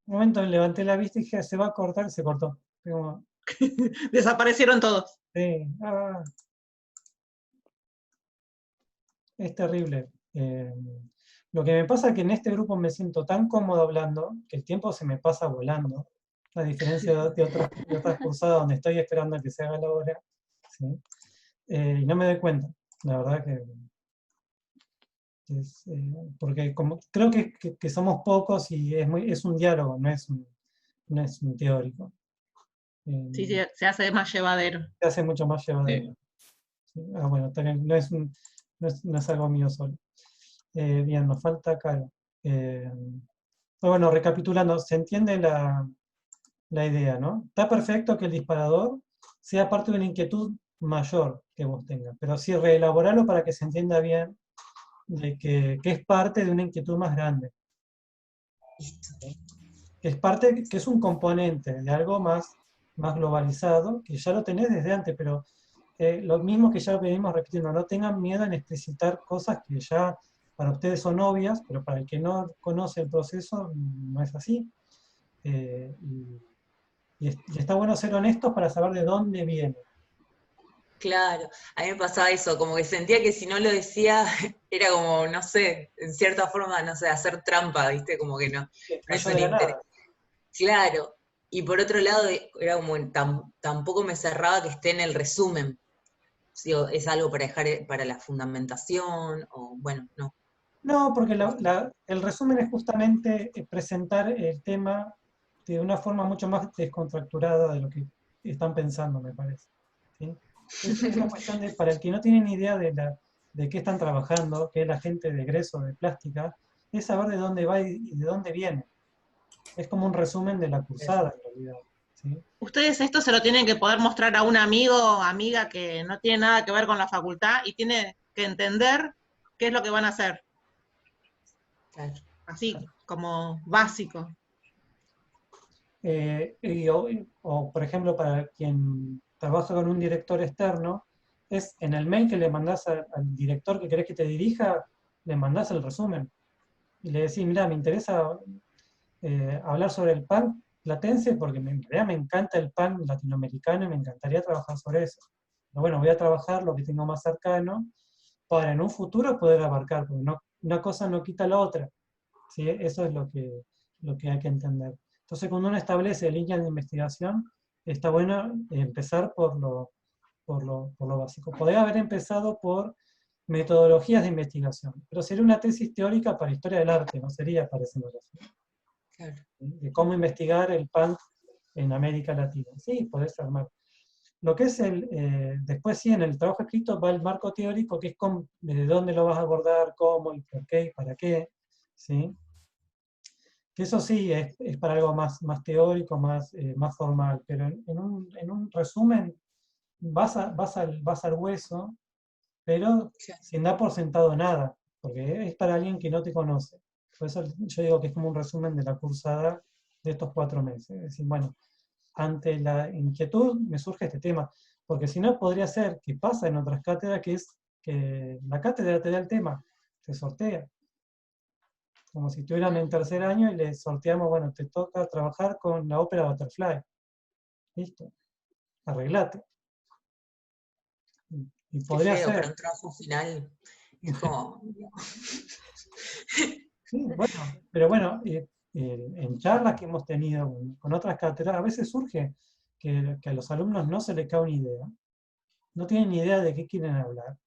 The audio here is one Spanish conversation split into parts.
un momento levanté la vista y dije, se va a cortar, se cortó. Como, Desaparecieron todos. sí, es terrible. Lo que me pasa es que en este grupo me siento tan cómodo hablando que el tiempo se me pasa volando, a diferencia de otras cursadas donde estoy esperando a que se haga la hora, ¿sí? Y no me doy cuenta, la verdad que porque como, creo que somos pocos y es un diálogo, no es un teórico. Sí, Eh, se hace más llevadero. Se hace mucho más llevadero. Sí. ¿Sí? Bueno, también no es algo mío solo. Bien, nos falta Caro. Bueno, recapitulando, se entiende la idea, ¿no? Está perfecto que el disparador sea parte de una inquietud mayor que vos tengas, pero sí reelaborarlo para que se entienda bien de que es parte de una inquietud más grande. Que es parte, que es un componente de algo más globalizado, que ya lo tenés desde antes, pero lo mismo que ya venimos repitiendo, no tengan miedo en explicitar cosas que ya para ustedes son obvias, pero para el que no conoce el proceso no es así. Y está bueno ser honestos para saber de dónde viene. Claro, a mí me pasaba eso, como que sentía que si no lo decía era como, no sé, en cierta forma, no sé, hacer trampa, ¿viste? Como que no, no es Cayó un de la interés. nada. Claro, y por otro lado, era como, tampoco me cerraba que esté en el resumen. Digo, es algo para dejar para la fundamentación, o bueno, no. No, porque el resumen es justamente presentar el tema de una forma mucho más descontracturada de lo que están pensando, me parece. ¿Sí? Es una cuestión de, para el que no tiene ni idea de qué están trabajando, que es la gente de egreso de plástica, es saber de dónde va y de dónde viene. Es como un resumen de la cursada, en realidad. ¿Sí? Ustedes esto se lo tienen que poder mostrar a un amigo o amiga que no tiene nada que ver con la facultad y tiene que entender qué es lo que van a hacer. Claro. Así, como básico. O, por ejemplo, para quien trabaja con un director externo, es en el mail que le mandás al director que querés que te dirija, le mandás el resumen. Y le decís, mira, me interesa hablar sobre el pan platense porque en realidad me encanta el pan latinoamericano y me encantaría trabajar sobre eso. Pero bueno, voy a trabajar lo que tengo más cercano para en un futuro poder abarcar, porque una cosa no quita la otra. ¿Sí? Eso es lo que hay que entender. Entonces, cuando uno establece líneas de investigación, está bueno empezar por lo básico. Podría haber empezado por metodologías de investigación, pero sería una tesis teórica para historia del arte, no sería para escenografía. Claro. De cómo investigar el punk en América Latina. Sí, podés armar. Lo que es después sí, en el trabajo escrito va el marco teórico, que es de dónde lo vas a abordar, cómo, y por qué, y para qué, ¿sí? Que eso sí es para algo más teórico, más formal, pero en un resumen vas al hueso, pero Claro. sin dar por sentado nada, porque es para alguien que no te conoce. Por eso yo digo que es como un resumen de la cursada de estos 4 meses. Es decir, bueno, ante la inquietud me surge este tema, porque si no podría ser que pasa en otras cátedras, que es que la cátedra te da el tema, te sortea. Como si estuvieran en tercer año y les sorteamos, bueno, te toca trabajar con la ópera Butterfly. Listo, arreglate. Y Qué podría feo, para ser. un trabajo final es como, Sí, bueno, pero bueno, en charlas que hemos tenido con otras cátedras, a veces surge que a los alumnos no se les cae una idea, no tienen ni idea de qué quieren hablar.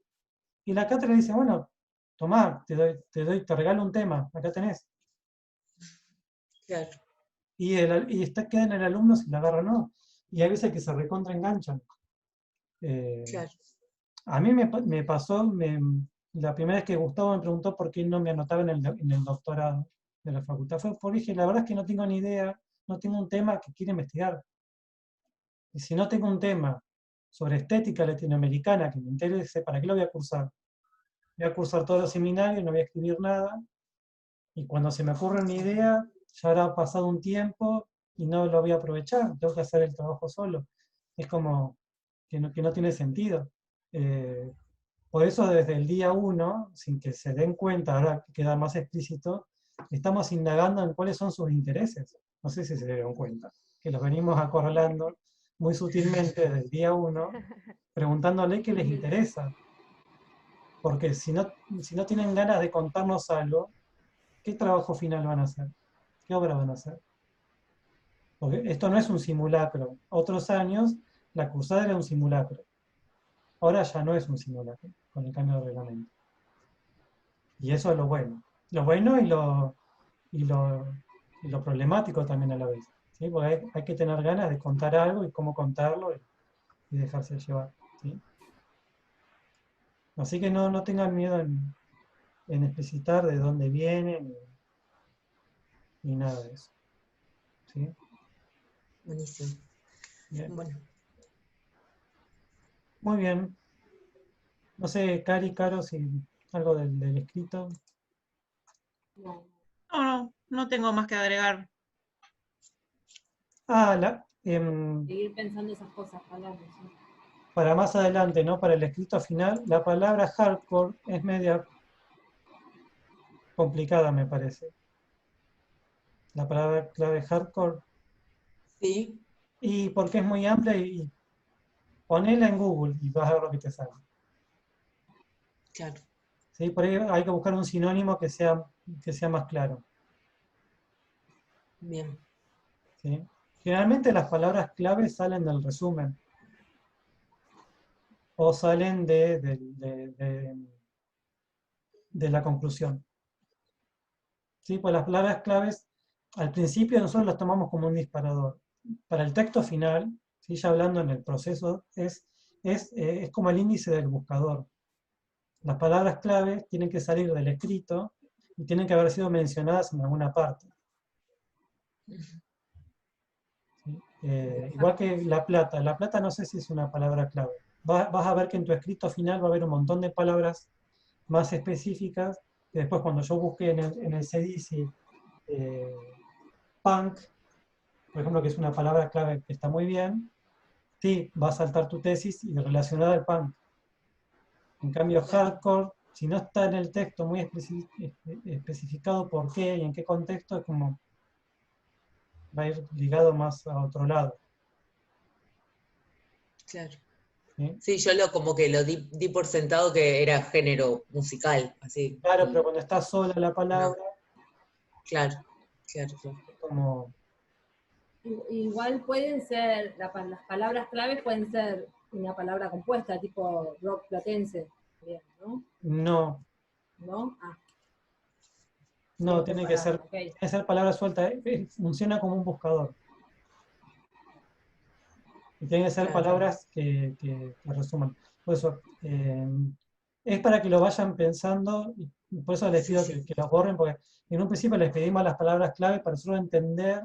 Y la cátedra dice, bueno, tomá, te regalo un tema, acá tenés. claro, Queda en el alumno si la agarra o no. Y hay veces que se recontraenganchan. claro. A mí me pasó, la primera vez que Gustavo me preguntó por qué no me anotaba en el doctorado de la facultad, fue porque dije, la verdad es que no tengo ni idea, no tengo un tema que quiera investigar. Y si no tengo un tema sobre estética latinoamericana que me interese, ¿para qué lo voy a cursar? Voy a cursar todos los seminarios, no voy a escribir nada, y cuando se me ocurre una idea, ya habrá pasado un tiempo y no lo voy a aprovechar, tengo que hacer el trabajo solo. Es como que no tiene sentido. Eh, por eso desde el día uno, sin que se den cuenta, ahora queda más explícito, estamos indagando en cuáles son sus intereses. No sé si se dieron cuenta, que los venimos acorralando muy sutilmente desde el día 1, preguntándole qué les interesa. Porque si no tienen ganas de contarnos algo, ¿qué trabajo final van a hacer? ¿Qué obra van a hacer? Porque esto no es un simulacro. Otros años, la cursada era un simulacro. Ahora ya no es un simulacro, con el cambio de reglamento. Y eso es lo bueno. Lo bueno y lo problemático también a la vez. ¿Sí? Porque hay que tener ganas de contar algo y cómo contarlo y dejarse llevar. ¿Sí? Así que no tengan miedo en explicitar de dónde vienen ni nada de eso. ¿Sí? Buenísimo. Bien. Bueno, Muy bien. No sé, Cari, Caro, si algo del escrito. No, No tengo más que agregar. seguir pensando esas cosas, hablando. ¿Sí? Para más adelante, ¿no? Para el escrito final, la palabra hardcore es media complicada, me parece. La palabra clave hardcore. sí, Y porque es muy amplia y ponela en Google y vas a ver lo que te sale. claro. ¿Sí? Por ahí hay que buscar un sinónimo que sea más claro. Bien. ¿Sí? Generalmente las palabras clave salen del resumen o salen de la conclusión. ¿Sí? Pues las palabras claves al principio nosotros las tomamos como un disparador. Para el texto final, ¿sí? Ya hablando en el proceso, es como el índice del buscador. Las palabras clave tienen que salir del escrito y tienen que haber sido mencionadas en alguna parte. ¿Sí? Igual que la plata no sé si es una palabra clave. Vas a ver que en tu escrito final va a haber un montón de palabras más específicas, que después cuando yo busque en el CDISI punk, por ejemplo, que es una palabra clave que está muy bien, sí, va a saltar tu tesis y relacionada al punk. En cambio, hardcore, si no está en el texto muy especificado por qué y en qué contexto, es como va a ir ligado más a otro lado. Claro. ¿Sí? Sí, yo como que lo di por sentado que era género musical, así. Claro, pero cuando está sola la palabra, Claro, claro, claro. es como, Igual pueden ser, las palabras claves pueden ser una palabra compuesta, tipo rock platense, bien, ¿no? no, ¿No? Ah, no, estoy tiene que preparada, ser, ok. tiene que ser palabra suelta, funciona como un buscador. Y tienen que ser Claro. palabras que resuman. Por eso, es para que lo vayan pensando, y por eso les Sí, pido sí. que los borren, porque en un principio les pedimos las palabras clave para nosotros entender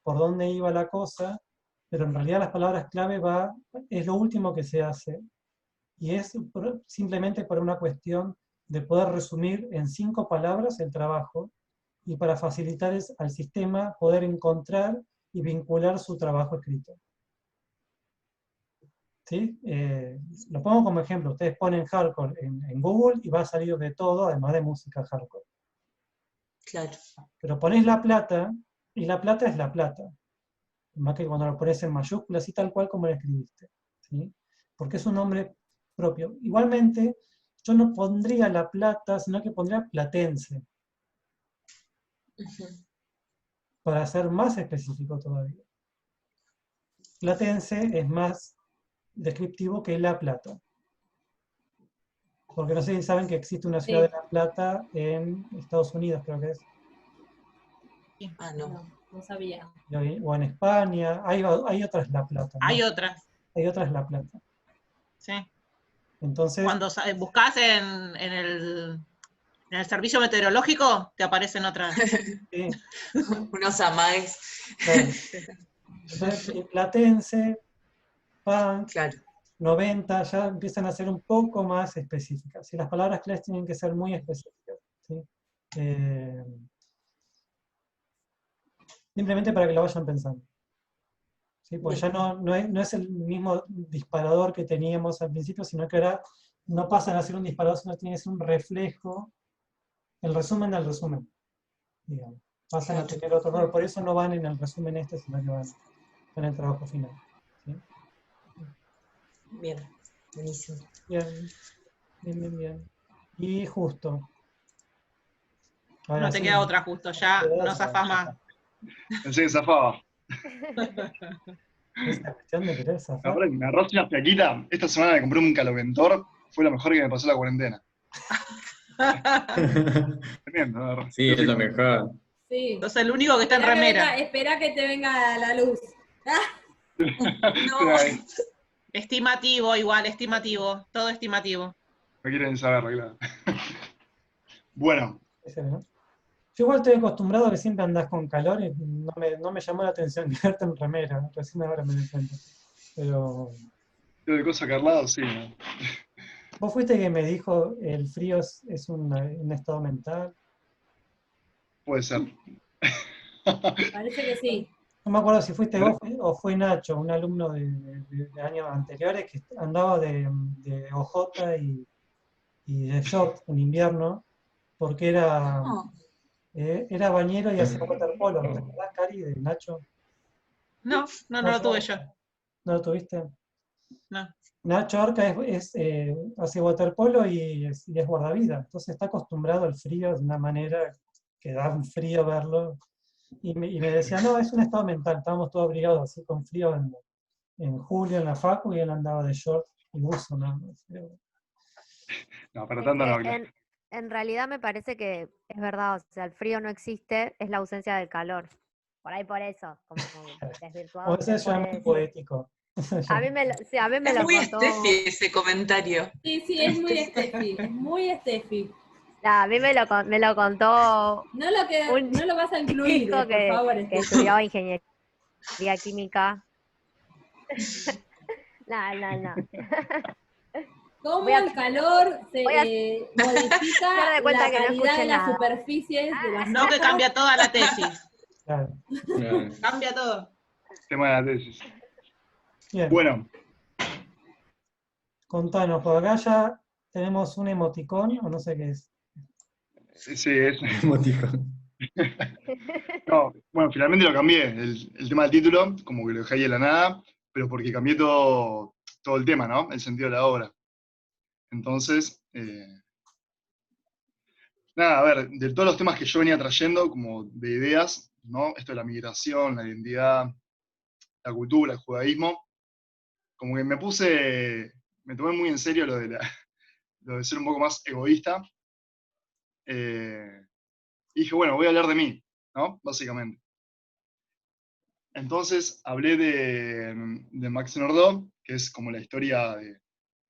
por dónde iba la cosa, pero en realidad las palabras clave es lo último que se hace, y es simplemente por una cuestión de poder resumir en 5 palabras el trabajo, y para facilitar al sistema poder encontrar y vincular su trabajo escrito. ¿Sí? Lo pongo como ejemplo, ustedes ponen hardcore en Google y va a salir de todo, además de música hardcore. Claro. Pero pones La Plata, y La Plata es La Plata. Más que cuando lo pones en mayúsculas y tal cual como lo escribiste. ¿Sí? Porque es un nombre propio. Igualmente, yo no pondría La Plata, sino que pondría Platense, Ujú. para ser más específico todavía. Platense es más descriptivo que La Plata. Porque no sé si saben que existe una ciudad Sí. de La Plata en Estados Unidos, creo que es. Ah, no. No sabía. O en España, hay otras La Plata, ¿no? Hay otras, Hay otras La Plata. sí. Entonces, Cuando buscas en el servicio meteorológico, te aparecen otras. sí, Unos amagues. claro. Entonces, Platense, punk, Claro. 90, ya empiezan a ser un poco más específicas. Y las palabras claves tienen que ser muy específicas. ¿Sí? Simplemente para que lo vayan pensando. ¿Sí? Porque ya Bien. no es el mismo disparador que teníamos al principio, sino que ahora no pasan a ser un disparador, sino tiene que ser un reflejo, el resumen del resumen, digamos. pasan a tener otro rol. Por eso no van en el resumen sino que van en el trabajo final. ¿Sí? Bien, buenísimo. Bien. Y justo. Ahora No te sí, queda otra justo, ya no zafás más. Pensé que zafaba. esa cuestión de querer La zafar. verdad que me arroz una fiaquita. Esta semana me compré un caloventor. Fue lo mejor que me pasó en la cuarentena. Tremendo, la verdad. Sí, es lo mejor. Sí. Sos el único que está en remera. Espera que te venga la luz. No, Estimativo igual, estimativo. Todo estimativo. No quieren saberlo, claro. Bueno, Ese, ¿no? Yo igual estoy acostumbrado a que siempre andás con calor y no me llamó la atención quedarte en remera, ¿no? Recién ahora me di cuenta. Pero yo de cosa Carlado, sí, ¿no? vos fuiste que me dijo el frío es un estado mental. Puede ser. Parece que sí. No me acuerdo si fuiste vos o fue Nacho, un alumno de años anteriores que andaba de ojota y de short en invierno porque era bañero y hacía waterpolo. ¿Te acordás, Cari, de Nacho? No lo tuve yo. ¿No lo tuviste? No. Nacho Arca hace waterpolo y es guardavidas, entonces está acostumbrado al frío de una manera que da un frío verlo. Y me decía, no, es un estado mental, estábamos todos abrigados así con frío en julio en la facu y él andaba de short y buzo, ¿no? No, para Es tanto que no, claro. en realidad me parece que es verdad, o sea, el frío no existe, es la ausencia del calor. Por eso, como desvirtuado O ese se es ya puede muy decir. poético. A mí me es lo muy contó. Steffi ese comentario. Sí, es muy Steffi, es muy Steffi. A mí me lo contó No lo vas a incluir, hijo por favor, que Steffi. estudió ingeniería química. No. ¿Cómo Voy a- el calor se voy a modifica hacer de cuenta la que no calidad escuché de las nada. superficies de las No que hojas? cambia toda la tesis. Claro. Claro. Cambia todo. Tema de la tesis. Bien, Bueno, contanos, por acá ya tenemos un emoticón, o no sé qué es. sí, es. Emoticón. No, bueno, finalmente lo cambié. El tema del título, como que lo dejé ahí de la nada, pero porque cambié todo el tema, ¿no? El sentido de la obra. Entonces, nada, a ver, de todos los temas que yo venía trayendo, como de ideas, ¿no? Esto de la migración, la identidad, la cultura, el judaísmo, como que me tomé muy en serio lo de ser un poco más egoísta. Y dije, bueno, voy a hablar de mí, ¿no? Básicamente. Entonces hablé de Max Nordau, que es como la historia del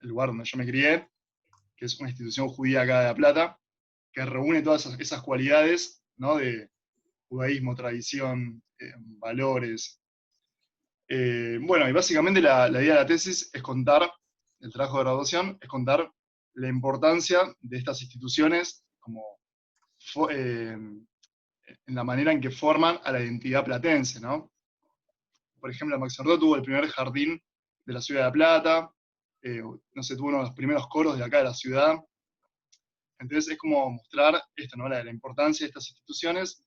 lugar donde yo me crié, que es una institución judía acá de La Plata, que reúne todas esas cualidades, ¿no? De judaísmo, tradición, valores. Bueno, y básicamente la idea de la tesis es contar, el trabajo de graduación, es contar la importancia de estas instituciones como en la manera en que forman a la identidad platense, ¿no? Por ejemplo, Max Nordau tuvo el primer jardín de la ciudad de La Plata, no sé, tuvo uno de los primeros coros de acá de la ciudad. Entonces es como mostrar esto, ¿no? La importancia de estas instituciones,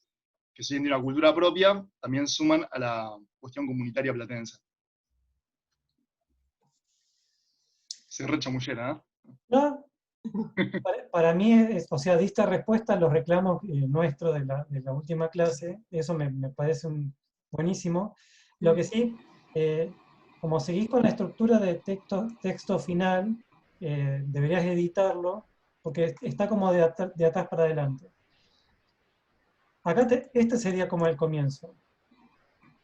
que si bien tienen una cultura propia, también suman a la cuestión comunitaria platense. Se re chamullera, ¿eh? No, para mí, o sea, diste respuesta a los reclamos nuestros de la última clase, eso me parece buenísimo. Lo que sí, como seguís con la estructura de texto final, deberías editarlo, porque está como de atrás para adelante. Acá este sería como el comienzo.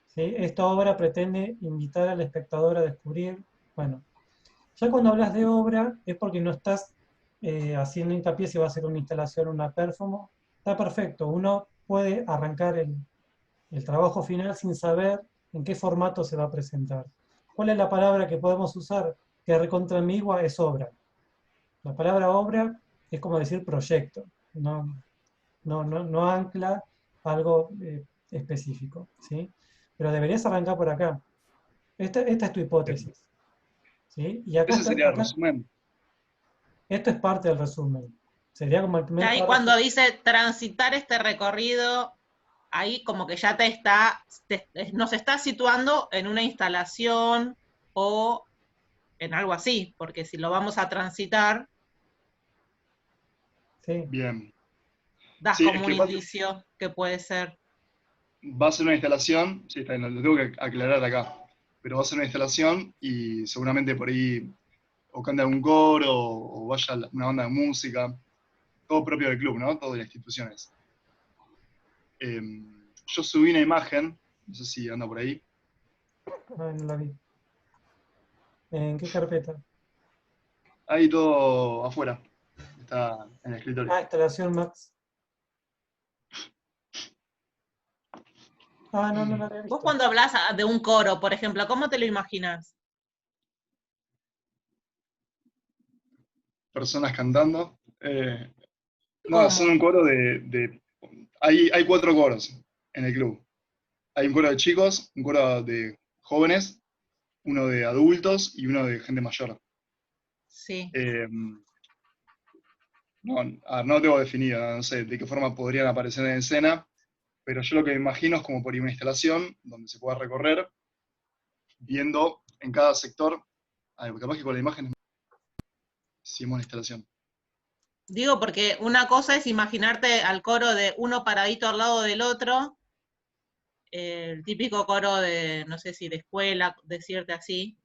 ¿Sí? Esta obra pretende invitar al espectador a descubrir, bueno, ya cuando hablas de obra es porque no estás haciendo hincapié si va a ser una instalación o una performance. Está perfecto, uno puede arrancar el trabajo final sin saber en qué formato se va a presentar. ¿Cuál es la palabra que podemos usar que recontra ambigua? Es obra. La palabra obra es como decir proyecto, no ancla algo específico, ¿sí? Pero deberías arrancar por acá. Esta es tu hipótesis, ¿sí? Y acá Ese sería el resumen. esto es parte del resumen. Sería como el primer Ahí párrafo. cuando dice transitar este recorrido ahí como que ya nos está situando en una instalación o en algo así, porque si lo vamos a transitar, Sí. Bien. das Sí, es como un que indicio que puede ser. va a ser una instalación, sí, está bien, lo tengo que aclarar acá, pero va a ser una instalación y seguramente por ahí o canta algún coro o vaya una banda de música, todo propio del club, ¿no? Todo de las instituciones. Yo subí una imagen, no sé si anda por ahí. Ah, no la vi. ¿En qué carpeta? Ahí todo afuera, está en el escritorio. Ah, instalación Max. Ah, no, no la había Vos visto. cuando hablas de un coro, por ejemplo, ¿cómo te lo imaginas? Personas cantando. No, ¿Cómo? son un coro hay 4 coros en el club. Hay un coro de chicos, un coro de jóvenes, uno de adultos y uno de gente mayor. Sí. Eh, no, no lo tengo definido, no sé de qué forma podrían aparecer en escena, pero yo lo que me imagino es como por ahí una instalación donde se pueda recorrer, viendo en cada sector, capaz que con la imagen hicimos una instalación. Digo porque una cosa es imaginarte al coro de uno paradito al lado del otro, el típico coro de, no sé si de escuela, decirte así,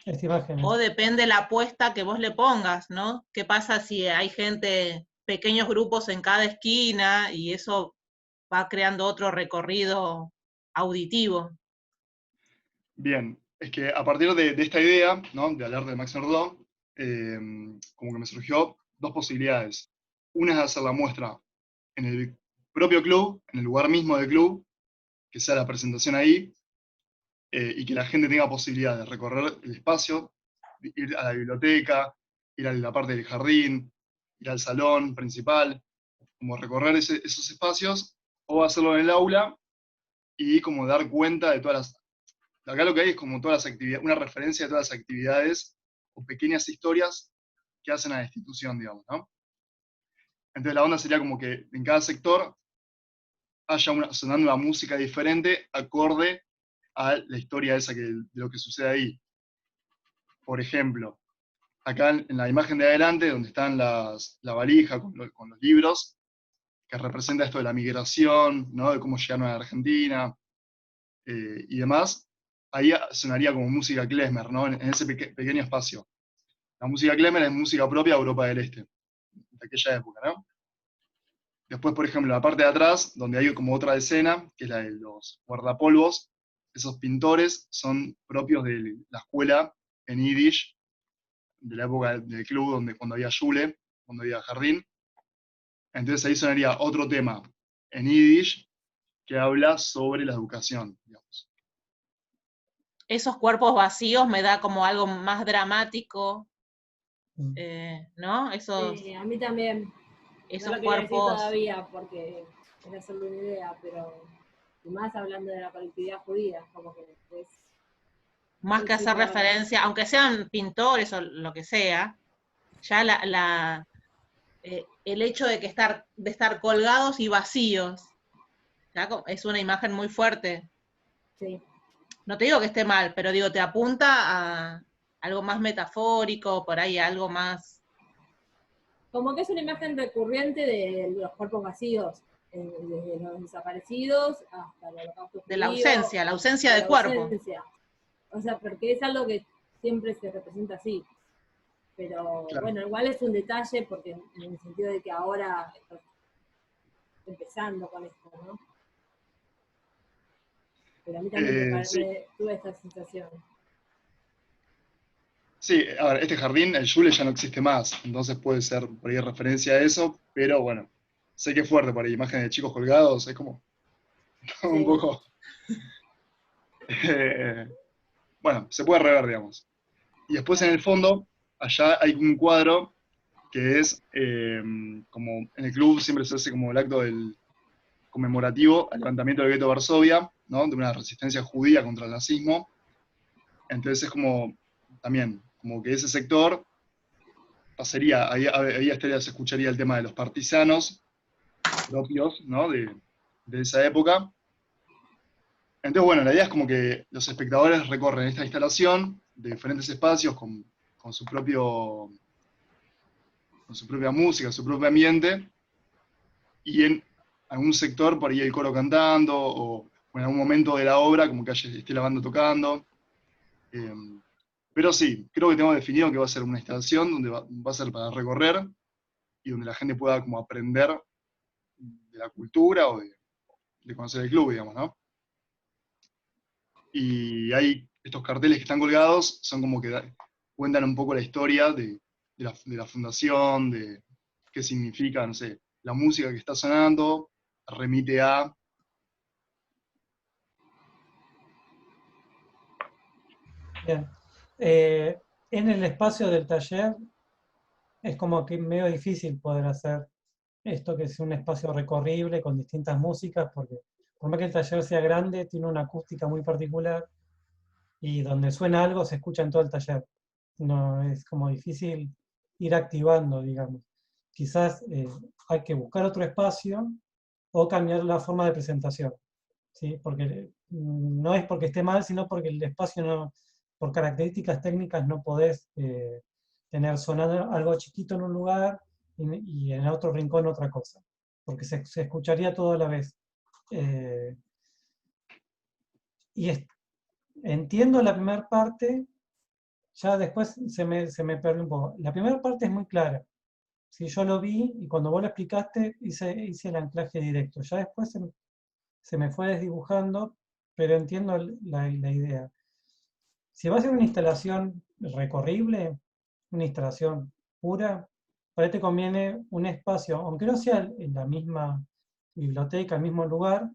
Esta imagen o es. depende la apuesta que vos le pongas, ¿no? ¿Qué pasa si hay gente, pequeños grupos en cada esquina y eso va creando otro recorrido auditivo? Bien, es que a partir de esta idea, ¿no? De hablar de Max Nordau, como que me surgió 2 posibilidades. Una es hacer la muestra en el propio club, en el lugar mismo del club, que sea la presentación ahí, y que la gente tenga posibilidad de recorrer el espacio, ir a la biblioteca, ir a la parte del jardín, ir al salón principal, como recorrer esos espacios, o hacerlo en el aula y como dar cuenta de todas las... Acá lo que hay es como todas las actividades, una referencia de todas las actividades o pequeñas historias que hacen a la institución, digamos, ¿no? Entonces la onda sería como que en cada sector haya sonando una música diferente acorde a la historia esa de lo que sucede ahí. Por ejemplo, acá en la imagen de adelante, donde están la valija con los libros, que representa esto de la migración, ¿no? De cómo llegaron a la Argentina y demás, ahí sonaría como música klezmer, ¿no? En ese pequeño espacio. La música klezmer es música propia de Europa del Este, de aquella época, ¿no? Después, por ejemplo, la parte de atrás, donde hay como otra escena, que es la de los guardapolvos, esos pintores son propios de la escuela en Yiddish, de la época del club, cuando había Schule, cuando había jardín. Entonces ahí sonaría otro tema en Yiddish que habla sobre la educación, digamos. Esos cuerpos vacíos me da como algo más dramático, ¿no? A mí también. No Esos lo quería decir cuerpos todavía porque era solo una idea, pero y más hablando de la colectividad judía, como que es más que hacer súper raro. referencia, aunque sean pintores o lo que sea, ya el hecho de estar colgados y vacíos, ¿ya? Es una imagen muy fuerte. Sí. No te digo que esté mal, pero digo, te apunta a algo más metafórico, por ahí algo más. Como que es una imagen recurrente de los cuerpos vacíos, desde los desaparecidos hasta el holocausto De la judío, ausencia de cuerpo. ausencia. O sea, porque es algo que siempre se representa así. Pero Claro. bueno, igual es un detalle porque en el sentido de que ahora estás empezando con esto, ¿no? Pero a mí también Sí. tuve esta sensación. Sí, a ver, este jardín, el Schule ya no existe más, entonces puede ser por ahí referencia a eso, pero bueno, sé que es fuerte por ahí, imágenes de chicos colgados, es como un Sí. poco... bueno, se puede rever, digamos. Y después en el fondo, allá hay un cuadro que es como en el club siempre se hace como el acto del conmemorativo al levantamiento del gueto de Varsovia, ¿no? De una resistencia judía contra el nazismo. Entonces es como también, como que ese sector pasaría, ahí se escucharía el tema de los partisanos propios, ¿no? De de esa época. Entonces, bueno, la idea es como que los espectadores recorren esta instalación de diferentes espacios con su propia música, su propio ambiente, y en algún sector por ahí el coro cantando, o en algún momento de la obra como que esté la banda tocando. Pero sí, creo que tengo definido que va a ser una instalación donde va a ser para recorrer y donde la gente pueda como aprender de la cultura o de conocer el club, digamos, ¿no? Y hay estos carteles que están colgados, son como que cuentan un poco la historia de la fundación, de qué significa, no sé, la música que está sonando, remite a... Bien. En el espacio del taller es como que medio difícil poder hacer esto que es un espacio recorrible con distintas músicas, porque por más que el taller sea grande, tiene una acústica muy particular y donde suena algo se escucha en todo el taller. No es como difícil ir activando, digamos. Quizás hay que buscar otro espacio o cambiar la forma de presentación, ¿sí? Porque no es porque esté mal, sino porque el espacio no, por características técnicas no podés tener sonando algo chiquito en un lugar y en otro rincón otra cosa, porque se escucharía todo a la vez. Eh, y entiendo la primera parte, ya después se me perdió un poco. La primera parte es muy clara. Si yo lo vi y cuando vos lo explicaste hice el anclaje directo. Ya después se me fue desdibujando, pero entiendo la idea. Si va a ser una instalación recorrible, una instalación pura, para ti te conviene un espacio, aunque no sea en la misma biblioteca, el mismo lugar,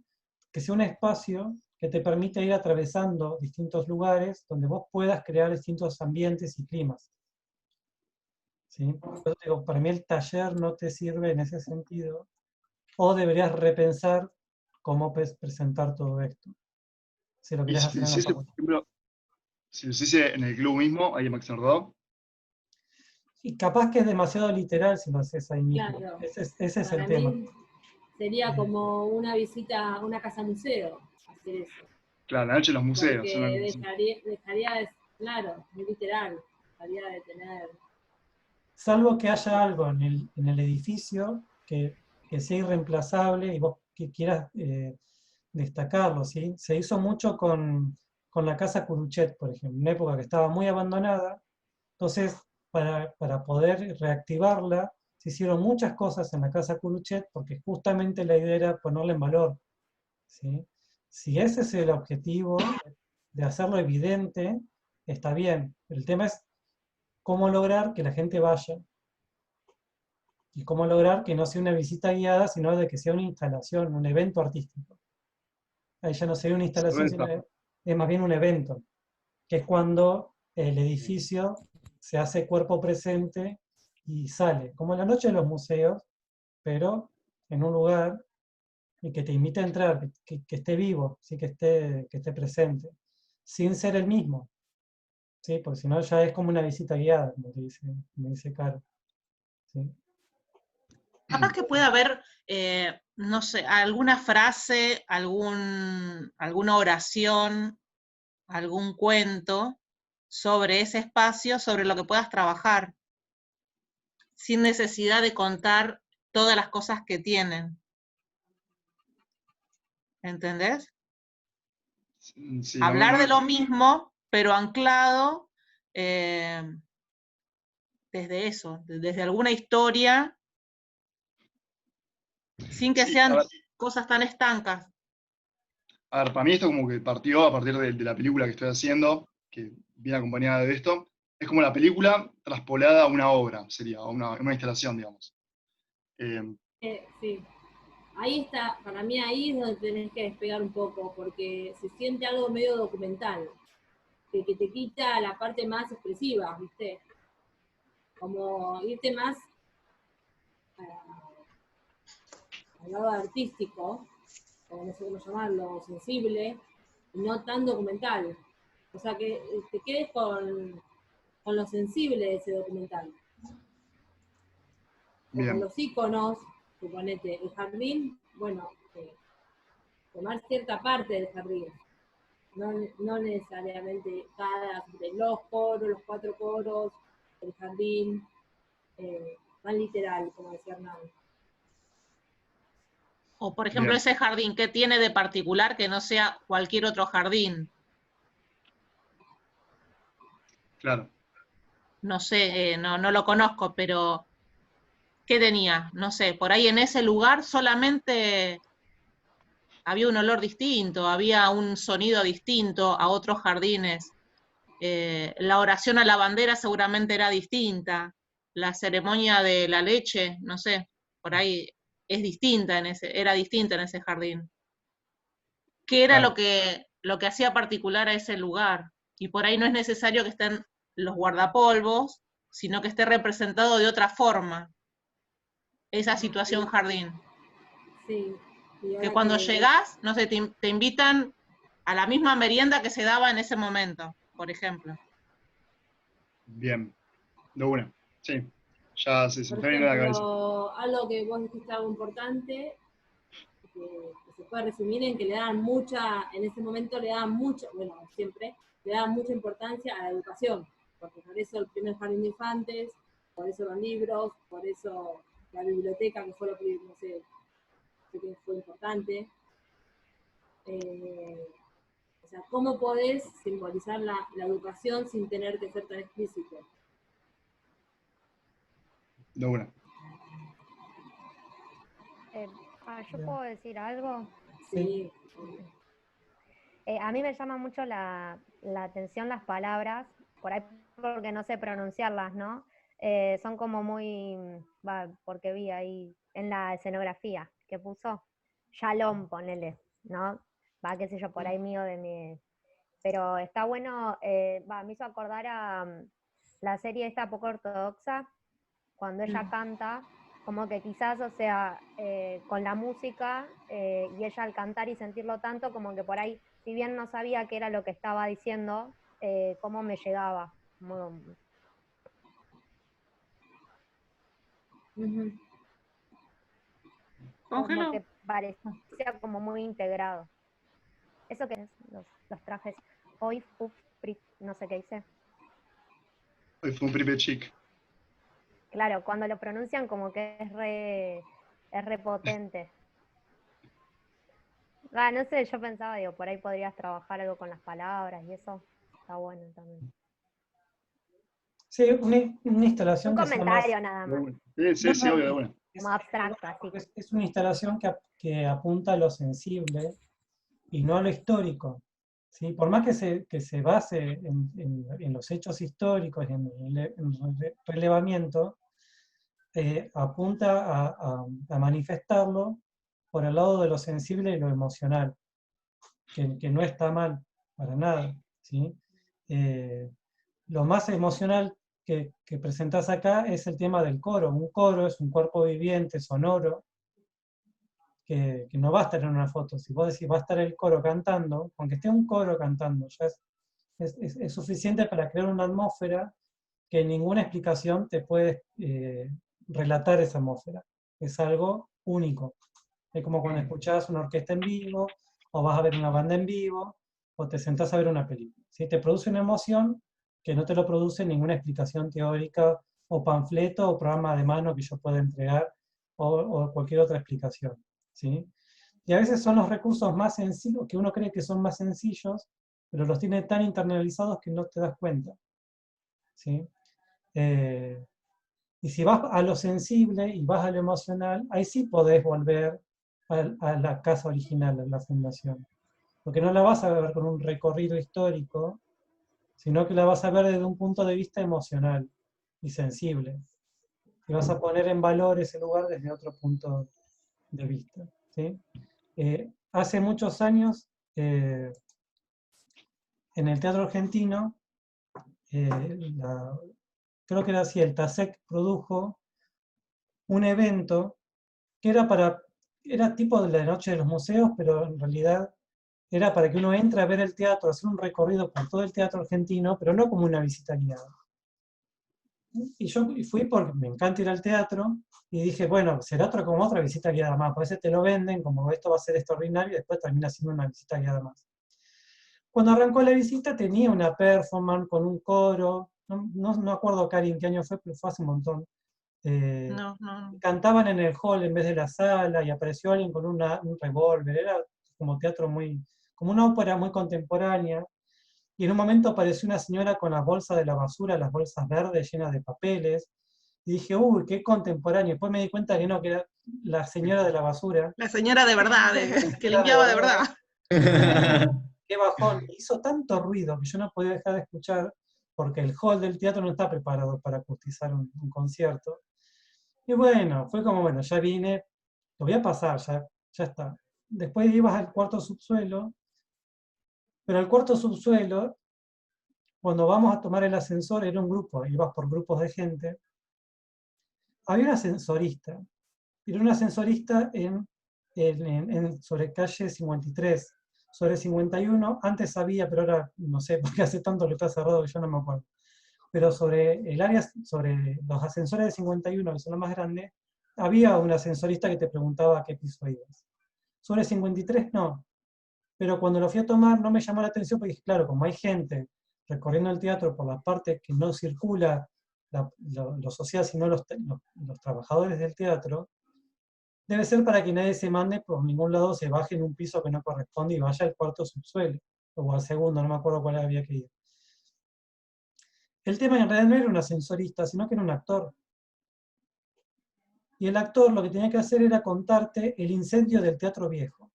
que sea un espacio que te permita ir atravesando distintos lugares donde vos puedas crear distintos ambientes y climas. ¿Sí? Por eso digo, para mí el taller no te sirve en ese sentido, o deberías repensar cómo presentar todo esto, si lo Y querés si hacer lo en la hiciese, por facultad. ejemplo, si lo hiciese en el club mismo, ahí en Max Nordau, Y capaz que es demasiado literal si lo haces ahí mismo. Claro. Ese es el Para tema. mí sería como una visita a una casa museo, hacer eso. claro, la noche en los museos, una cosa Porque así. claro, muy literal, dejaría de tener. Salvo que haya algo en el edificio que sea irreemplazable y vos que quieras destacarlo, ¿sí? Se hizo mucho con la casa Curuchet, por ejemplo, en una época que estaba muy abandonada. Entonces, para poder reactivarla, se hicieron muchas cosas en la casa Curuchet porque justamente la idea era ponerla en valor, ¿sí? Si ese es el objetivo de hacerlo evidente, está bien. El tema es cómo lograr que la gente vaya y cómo lograr que no sea una visita guiada, sino de que sea una instalación, un evento artístico. Ahí ya no sería una instalación, sino Cerveza. es más bien un evento, que es cuando el edificio se hace cuerpo presente y sale, como en la noche de los museos, pero en un lugar y que te invite a entrar, que esté vivo, ¿sí? Que esté presente, sin ser el mismo, ¿sí? Porque si no ya es como una visita guiada, como dice Caro. ¿Sí? Capaz que pueda haber, no sé, alguna frase, alguna oración, algún cuento sobre ese espacio, sobre lo que puedas trabajar, sin necesidad de contar todas las cosas que tienen. ¿Entendés? Sí, Hablar de lo mismo, pero anclado desde eso, desde alguna historia, sin que sí, sean cosas tan estancas. a ver, para mí esto como que partió a partir de la película que estoy haciendo, que viene acompañada de esto. Es como la película traspolada a una obra, sería, a una instalación, digamos. Sí, ahí está, para mí ahí es donde tenés que despegar un poco, porque se siente algo medio documental, que te quita la parte más expresiva, ¿viste? Como irte más al lado artístico, o no sé cómo llamarlo, sensible, y no tan documental. O sea, que te quedes con lo sensible de ese documental. O con Bien. los íconos, suponete, el jardín, bueno, tomar cierta parte del jardín, no necesariamente los coros, los 4 coros, el jardín, tan literal, como decía Hernán. O, por ejemplo, Bien. ese jardín, ¿qué tiene de particular que no sea cualquier otro jardín? Claro. No sé, no lo conozco, pero ¿qué tenía? No sé, por ahí en ese lugar solamente había un olor distinto, había un sonido distinto a otros jardines. La oración a la bandera seguramente era distinta. La ceremonia de la leche, no sé, por ahí es distinta era distinta en ese jardín. ¿Qué era Claro. lo que hacía particular a ese lugar? Y por ahí no es necesario que estén los guardapolvos, sino que esté representado de otra forma esa situación jardín. Sí. Y Que ahora cuando que llegás, no sé, te invitan a la misma merienda que se daba en ese momento, por ejemplo. Bien. De una. Sí. Ya se por está viendo la cabeza. ejemplo, algo que vos dijiste algo importante, que se puede resumir en que le daban mucha, en ese momento le daban mucha, bueno, siempre, le daban mucha importancia a la educación, porque por eso el primer jardín de infantes, por eso los libros, por eso la biblioteca, que fue lo que, no sé, sé que fue importante. O sea, ¿cómo podés simbolizar la educación sin tener que ser tan explícito? De una. ¿Yo puedo decir algo? Sí. A mí me llama mucho la atención las palabras, por ahí porque no sé pronunciarlas, ¿no? Son como muy, porque vi ahí en la escenografía que puso, Shalom, ponele, ¿no? Qué sé yo, por ahí mío de mi... Pero está bueno, me hizo acordar a la serie esta poco ortodoxa, cuando ella canta, como que quizás, o sea, con la música y ella al cantar y sentirlo tanto, como que por ahí, si bien no sabía qué era lo que estaba diciendo, cómo me llegaba. Como Congelo. que parecía como muy integrado. Eso que es los trajes, hoy, no sé qué dice. Hoy fue un primer chic. Claro, cuando lo pronuncian como que es re potente. No sé, yo pensaba, digo, por ahí podrías trabajar algo con las palabras y eso está bueno también. Sí, una Un instalación que sea más... comentario nada De más, una. Sí, sí, No, sí, no, obvio, de una. como abstracto, así. es una instalación que apunta a lo sensible y no a lo histórico. ¿Sí? Por más que se base en los hechos históricos, en el relevamiento, apunta a manifestarlo por el lado de lo sensible y lo emocional, que no está mal para nada. ¿Sí? Lo más emocional que presentás acá es el tema del coro. Un coro es un cuerpo viviente, sonoro, que no va a estar en una foto. Si vos decís va a estar el coro cantando, aunque esté un coro cantando, ya es suficiente para crear una atmósfera que ninguna explicación te puede relatar esa atmósfera. Es algo único. Es como cuando escuchás una orquesta en vivo, o vas a ver una banda en vivo, o te sentás a ver una película. ¿Sí? Te produce una emoción que no te lo produce ninguna explicación teórica, o panfleto, o programa de mano que yo pueda entregar, o cualquier otra explicación. ¿Sí? Y a veces son los recursos más sencillos, que uno cree que son más sencillos, pero los tiene tan internalizados que no te das cuenta. ¿Sí? Y si vas a lo sensible y vas a lo emocional, ahí sí podés volver a la casa original, a la fundación. Porque no la vas a ver con un recorrido histórico, sino que la vas a ver desde un punto de vista emocional y sensible. Y vas a poner en valor ese lugar desde otro punto de vista. ¿Sí? Hace muchos años, en el teatro argentino, creo que era así, el TASEC produjo un evento que era tipo de la noche de los museos, pero en realidad era para que uno entre a ver el teatro, hacer un recorrido por todo el teatro argentino, pero no como una visita guiada. y yo fui porque me encanta ir al teatro, y dije, bueno, será otra como otra visita guiada más, a veces te lo venden como esto va a ser extraordinario, y después termina siendo una visita guiada más. Cuando arrancó la visita tenía una performance con un coro, no acuerdo, Cari, en qué año fue, pero fue hace un montón. No, no. Cantaban en el hall en vez de la sala, y apareció alguien con un revólver, era como teatro como una ópera muy contemporánea, y en un momento apareció una señora con las bolsas de la basura, las bolsas verdes llenas de papeles, y dije, uy, qué contemporáneo. Después me di cuenta que no, que era la señora de la basura. La señora de verdad, que Señora limpiaba de verdad. Qué bajón. Hizo tanto ruido que yo no podía dejar de escuchar, porque el hall del teatro no está preparado para acustizar un concierto. Y bueno, fue como, bueno, ya vine, lo voy a pasar, ya está. Después ibas al cuarto subsuelo, pero al cuarto subsuelo, cuando vamos a tomar el ascensor, era un grupo, ibas por grupos de gente, había un ascensorista. Era un ascensorista sobre calle 53, sobre 51, antes había, pero ahora no sé, porque hace tanto que está cerrado que yo no me acuerdo. Pero sobre el área, sobre los ascensores de 51, que son los más grandes, había un ascensorista que te preguntaba a qué piso ibas. Sobre 53 no, pero cuando lo fui a tomar no me llamó la atención porque, claro, como hay gente recorriendo el teatro por la parte que no circula lo social, sino los trabajadores del teatro, debe ser para que nadie se mande por ningún lado, se baje en un piso que no corresponde y vaya al cuarto subsuelo, o al segundo, no me acuerdo cuál había que ir. El tema en realidad no era un ascensorista, sino que era un actor. Y el actor lo que tenía que hacer era contarte el incendio del Teatro Viejo.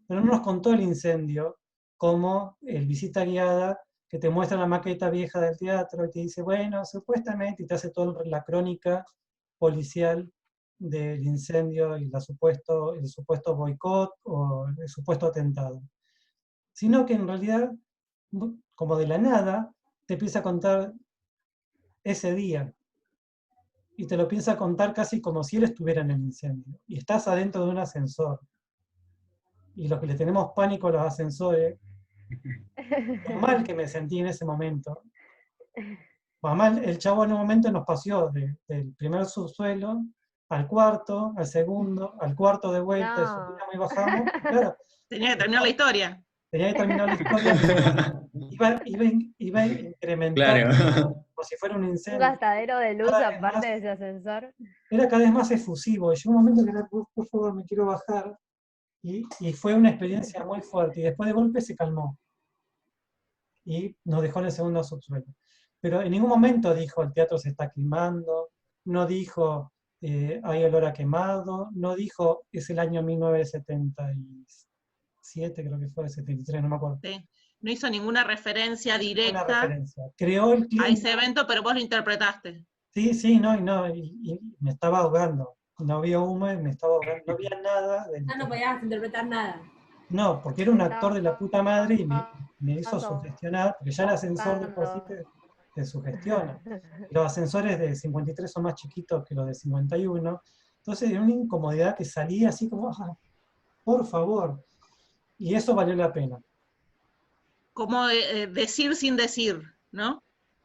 Pero no nos contó el incendio como el visita guiada que te muestra la maqueta vieja del teatro y te dice, bueno, supuestamente, y te hace toda la crónica policial del incendio y el supuesto boicot o el supuesto atentado. Sino que en realidad, como de la nada, te empieza a contar ese día. Y te lo piensa contar casi como si él estuviera en el incendio. Y estás adentro de un ascensor. Y los que le tenemos pánico a los ascensores, lo mal que me sentí en ese momento. Mamá, el chavo en un momento nos paseó del primer subsuelo al cuarto, al segundo, al cuarto de vuelta, No. subíamos y bajamos. Claro, Tenía que terminar la historia. tenía que terminar la historia. Iba incrementando Claro. como si fuera un Un incendio. gastadero de luz Cada vez aparte más, de ese ascensor. era cada vez más efusivo. Y llegó un momento que era, por favor, me quiero bajar. Y fue una experiencia muy fuerte. Y después de golpe se calmó. Y nos dejó en el segundo subsuelo. Pero en ningún momento dijo el teatro se está quemando, no dijo hay olor a quemado, no dijo es el año 1977, creo que fue, 73, no me acuerdo. Sí. No hizo ninguna referencia Una directa referencia. Creó el a clima. ese evento, pero vos lo interpretaste. Sí, no, y me estaba ahogando. No había humo y me estaba ahogando. No había nada. No podías interpretar nada. No, porque era un actor de la puta madre y me hizo Estaba sugestionar, porque ya el ascensor de por sí te sugestiona. Y los ascensores de 53 son más chiquitos que los de 51. Entonces era una incomodidad que salía así como, ah, por favor. Y eso valió la pena, Como decir sin decir, ¿no?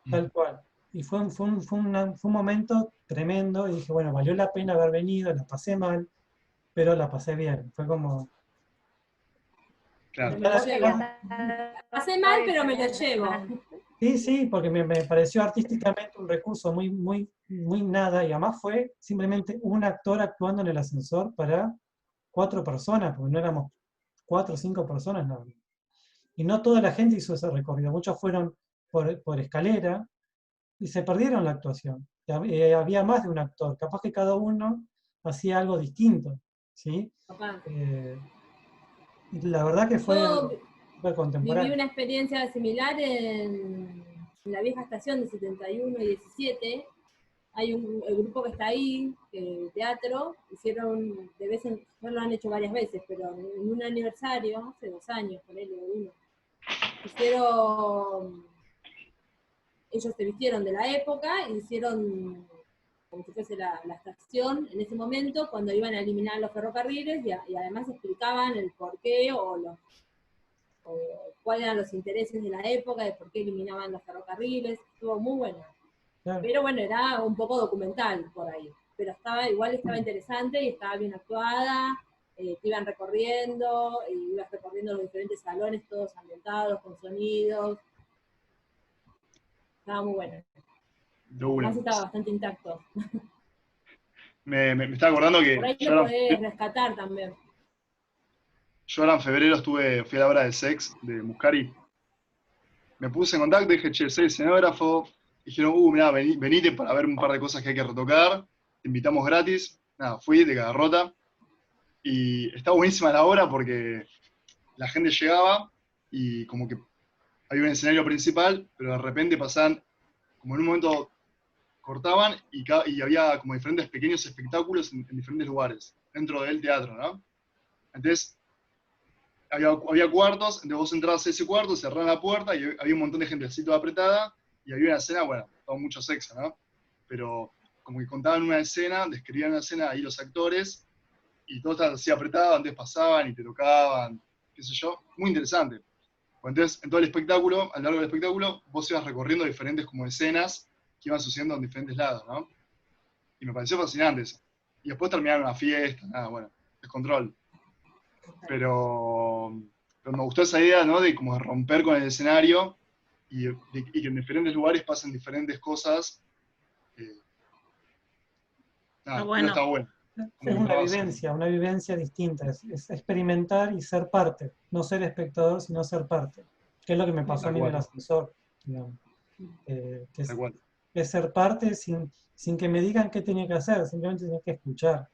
tal cual. Y fue un momento tremendo y dije, bueno, valió la pena haber venido, la pasé mal, pero la pasé bien. Fue como... Claro. Me lo llevo. La La pasé mal, pero me lo llevo. Sí, porque me pareció artísticamente un recurso muy nada, y además fue simplemente un actor actuando en el ascensor para 4 personas, porque no éramos 4 o 5 personas, no. Y no toda la gente hizo ese recorrido, muchos fueron por escalera y se perdieron la actuación. Había más de un actor, capaz que cada uno hacía algo distinto, ¿sí? Y la verdad que fue Yo súper contemporáneo. viví una experiencia similar en la vieja estación de 71 y 17. Hay el grupo que está ahí, el teatro, hicieron, no lo han hecho varias veces, pero en un aniversario, hace 2 años, por él o uno, ellos se vistieron de la época y hicieron como si fuese la estación en ese momento, cuando iban a eliminar los ferrocarriles, y además explicaban el porqué o cuáles eran los intereses de la época, de por qué eliminaban los ferrocarriles. Estuvo muy bueno. Claro. Pero bueno, era un poco documental por ahí. Pero igual estaba interesante y estaba bien actuada. Te iban recorriendo, y ibas recorriendo los diferentes salones, todos ambientados, con sonidos. Estaba muy bueno. De una. Además estaba bastante intacto. Me estaba acordando Por que ahí lo podés rescatar también. yo ahora en febrero fui a la obra de Sex de Muscari. Me puse en contacto, dije, che, soy escenógrafo. Dijeron, mirá, venite para ver un par de cosas que hay que retocar. Te invitamos gratis. Nada, fui de Cagarrota. Y estaba buenísima la obra porque la gente llegaba y como que había un escenario principal, pero de repente pasaban, como en un momento cortaban y había como diferentes pequeños espectáculos en diferentes lugares, dentro del teatro, ¿no? Entonces, había cuartos, entonces vos entrabas a ese cuarto, cerraban la puerta y había un montón de gente así toda apretada, y había una escena, bueno, con mucho sexo, ¿no? Pero como que contaban una escena, describían una escena ahí los actores, y todo estaba así apretado, antes pasaban y te tocaban, qué sé yo, muy interesante. Entonces, en todo el espectáculo, a lo largo del espectáculo, vos ibas recorriendo diferentes como escenas que iban sucediendo en diferentes lados, ¿no? Y me pareció fascinante eso. Y después terminaron una fiesta, nada, bueno, descontrol. Pero me gustó esa idea, ¿no? De como de romper con el escenario y que en diferentes lugares pasen diferentes cosas. Nada, Está eso bueno. está bueno. Es una vivencia distinta, es experimentar y ser parte, no ser espectador, sino ser parte, que es lo que me pasó a mí en el ascensor, digamos. Que Tal cual. es ser parte sin que me digan qué tenía que hacer, simplemente tenía que escuchar.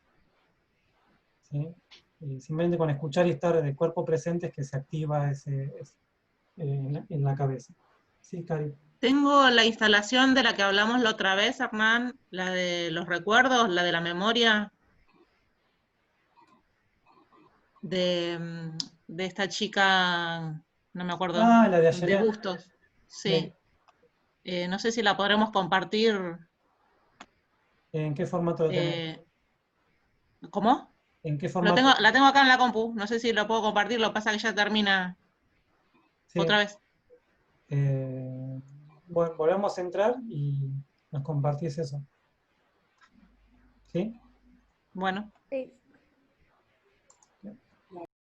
¿Sí? Y simplemente con escuchar y estar de cuerpo presente es que se activa en la cabeza. Sí, Cari. Tengo la instalación de la que hablamos la otra vez, Hernán, la de los recuerdos, la de la memoria, de esta chica, no me acuerdo, Ah, la de de ayer. Bustos. Sí. No sé si la podremos compartir. ¿En qué formato lo tenés? ¿Cómo? ¿En qué formato? La tengo acá en la compu, no sé si lo puedo compartir, lo que pasa es que ya termina Sí. otra vez. Bueno, volvemos a entrar y nos compartís eso. ¿Sí? Bueno. Sí,